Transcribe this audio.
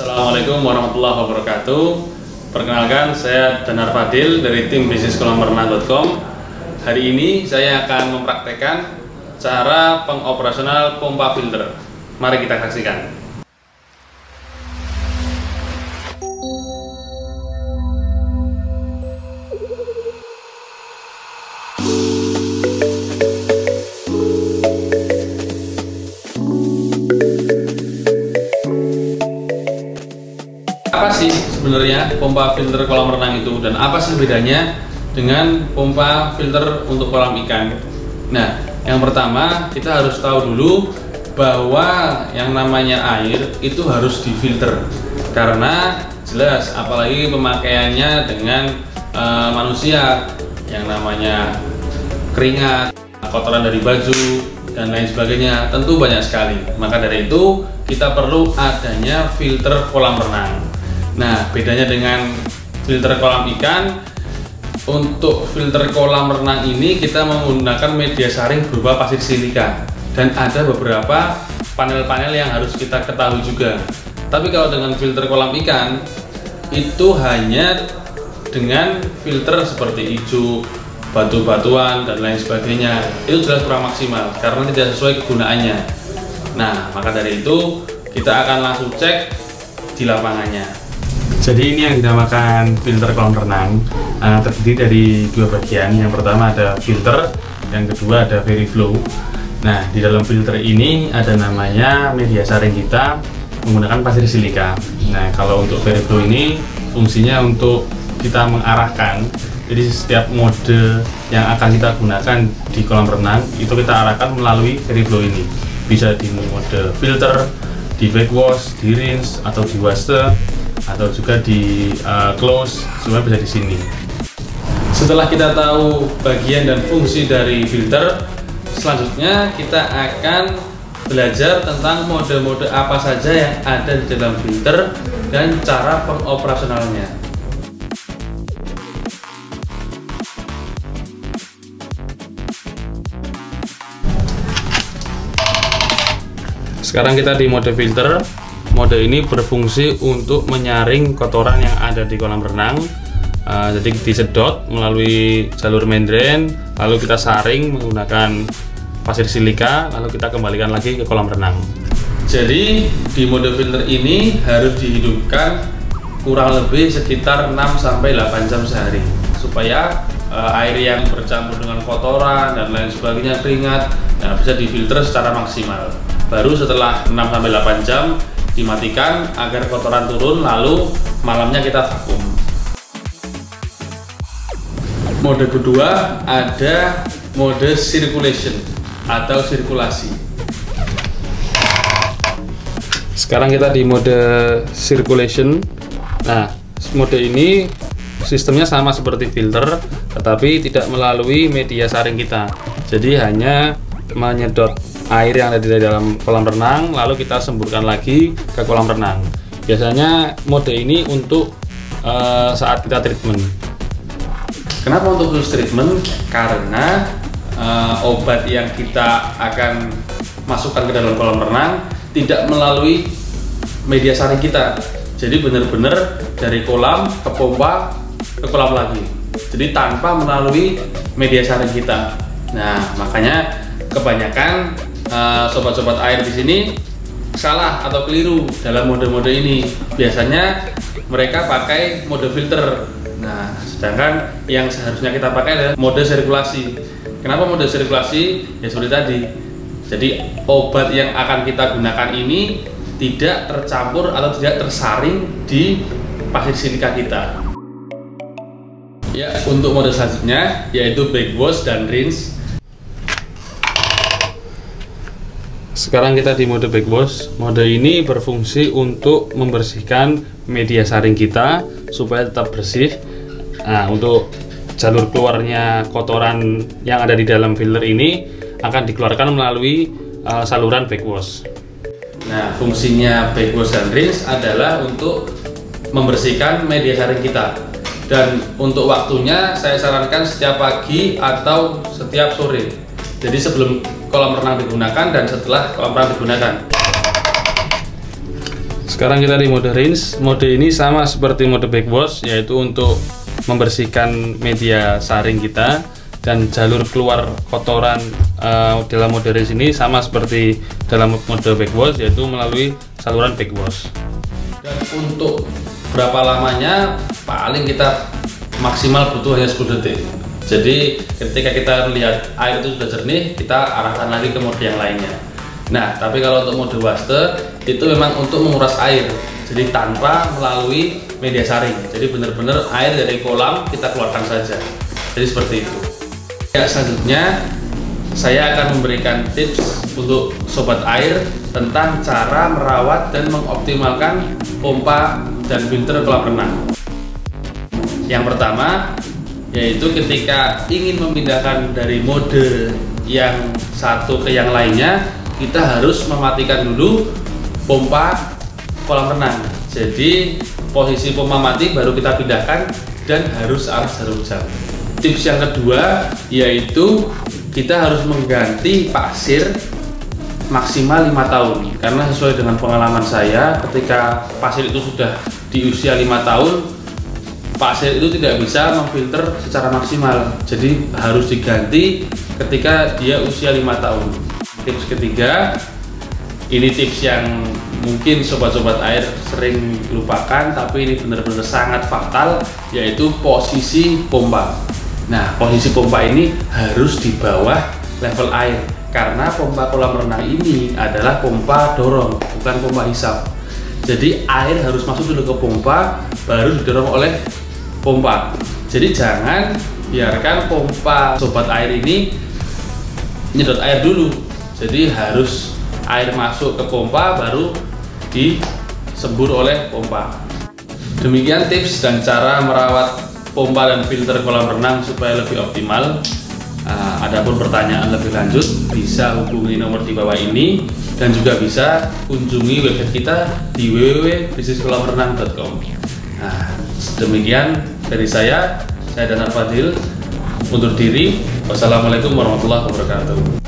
Assalamualaikum warahmatullahi wabarakatuh. Perkenalkan, saya Danar Fadil dari tim bisniskolamrenang.com. Hari ini saya akan mempraktekkan cara pengoperasional pompa filter. Mari kita saksikan. Apa sih sebenarnya pompa filter kolam renang itu, dan apa sih bedanya dengan pompa filter untuk kolam ikan? Nah, yang pertama kita harus tahu dulu bahwa yang namanya air itu harus difilter, karena jelas apalagi pemakaiannya dengan manusia, yang namanya keringat, kotoran dari baju dan lain sebagainya, tentu banyak sekali. Maka dari itu kita perlu adanya filter kolam renang. Nah, bedanya dengan filter kolam ikan, untuk filter kolam renang ini kita menggunakan media saring berupa pasir silika, dan ada beberapa panel-panel yang harus kita ketahui juga. Tapi kalau dengan filter kolam ikan itu hanya dengan filter seperti hijau, batu-batuan dan lain sebagainya, itu jelas kurang maksimal karena tidak sesuai kegunaannya. Nah, maka dari itu kita akan langsung cek di lapangannya. Jadi ini yang dinamakan filter kolam renang, terdiri dari dua bagian. Yang pertama ada filter, yang kedua ada VeriFlow. Nah, di dalam filter ini ada namanya media saring kita menggunakan pasir silika. Nah, kalau untuk VeriFlow ini fungsinya untuk kita mengarahkan. Jadi setiap mode yang akan kita gunakan di kolam renang itu kita arahkan melalui VeriFlow ini. Bisa di mode filter, di backwash, di rinse, atau di waste, atau juga di close, semua bisa di sini. Setelah kita tahu bagian dan fungsi dari filter, selanjutnya kita akan belajar tentang mode-mode apa saja yang ada di dalam filter dan cara pengoperasionalnya. Sekarang kita di mode filter. Mode ini berfungsi untuk menyaring kotoran yang ada di kolam renang. Jadi disedot melalui jalur main drain, lalu kita saring menggunakan pasir silika, lalu kita kembalikan lagi ke kolam renang. Jadi di mode filter ini harus dihidupkan kurang lebih sekitar 6-8 jam sehari, supaya air yang bercampur dengan kotoran dan lain sebagainya, keringat, bisa difilter secara maksimal. Baru setelah 6-8 jam dimatikan agar kotoran turun, lalu malamnya kita vakum. Mode kedua ada mode circulation atau sirkulasi. Sekarang kita di mode circulation. Nah, mode ini sistemnya sama seperti filter, tetapi tidak melalui media saring kita. Jadi hanya menyedot air yang ada di dalam kolam renang, lalu kita semburkan lagi ke kolam renang. Biasanya mode ini untuk saat kita treatment. Kenapa untuk khusus treatment? Karena obat yang kita akan masukkan ke dalam kolam renang tidak melalui media saring kita. Jadi benar-benar dari kolam ke pompa ke kolam lagi. Jadi tanpa melalui media saring kita. Nah, makanya kebanyakan sobat-sobat air di sini salah atau keliru dalam mode-mode ini. Biasanya mereka pakai mode filter. Nah, sedangkan yang seharusnya kita pakai adalah mode sirkulasi. Kenapa mode sirkulasi? Ya seperti tadi. Jadi obat yang akan kita gunakan ini tidak tercampur atau tidak tersaring di pasir silika kita. Ya, untuk mode selanjutnya yaitu backwash dan rinse. Sekarang kita di mode backwash. Mode ini berfungsi untuk membersihkan media saring kita supaya tetap bersih. Nah, untuk jalur keluarnya kotoran yang ada di dalam filter ini akan dikeluarkan melalui saluran backwash. Nah, fungsinya backwash dan rinse adalah untuk membersihkan media saring kita. Dan untuk waktunya saya sarankan setiap pagi atau setiap sore. Jadi sebelum kolam renang digunakan dan setelah kolam renang digunakan. Sekarang kita di mode rinse. Mode ini sama seperti mode backwash, yaitu untuk membersihkan media saring kita, dan jalur keluar kotoran dalam mode rinse ini sama seperti dalam mode backwash, yaitu melalui saluran backwash. Dan untuk berapa lamanya, paling kita maksimal butuh hanya 10 detik. Jadi ketika kita lihat air itu sudah jernih, kita arahkan lagi ke mode yang lainnya. Nah, tapi kalau untuk mode waste itu memang untuk menguras air, jadi tanpa melalui media saring. Jadi benar-benar air dari kolam kita keluarkan saja. Jadi seperti itu. Ya, selanjutnya saya akan memberikan tips untuk sobat air tentang cara merawat dan mengoptimalkan pompa dan filter kolam renang. Yang pertama yaitu ketika ingin memindahkan dari mode yang satu ke yang lainnya, kita harus mematikan dulu pompa kolam renang. Jadi posisi pompa mati baru kita pindahkan dan harus arah jarum jam. Tips yang kedua yaitu kita harus mengganti pasir maksimal 5 tahun, karena sesuai dengan pengalaman saya, ketika pasir itu sudah di usia 5 tahun, pasir itu tidak bisa memfilter secara maksimal, jadi harus diganti ketika dia usia 5 tahun. Tips ketiga, ini tips yang mungkin sobat-sobat air sering lupakan, tapi ini benar-benar sangat fatal, yaitu posisi pompa. Nah, posisi pompa ini harus di bawah level air, karena pompa kolam renang ini adalah pompa dorong, bukan pompa hisap. Jadi air harus masuk dulu ke pompa, baru didorong oleh pompa. Jadi jangan biarkan pompa sobat air ini nyedot air dulu. Jadi harus air masuk ke pompa baru disembur oleh pompa. Demikian tips dan cara merawat pompa dan filter kolam renang supaya lebih optimal. Adapun pertanyaan lebih lanjut bisa hubungi nomor di bawah ini, dan juga bisa kunjungi website kita di www.bisniskolamrenang.com. Nah, demikian dari saya Danar Fadil undur diri. Wassalamualaikum warahmatullahi wabarakatuh.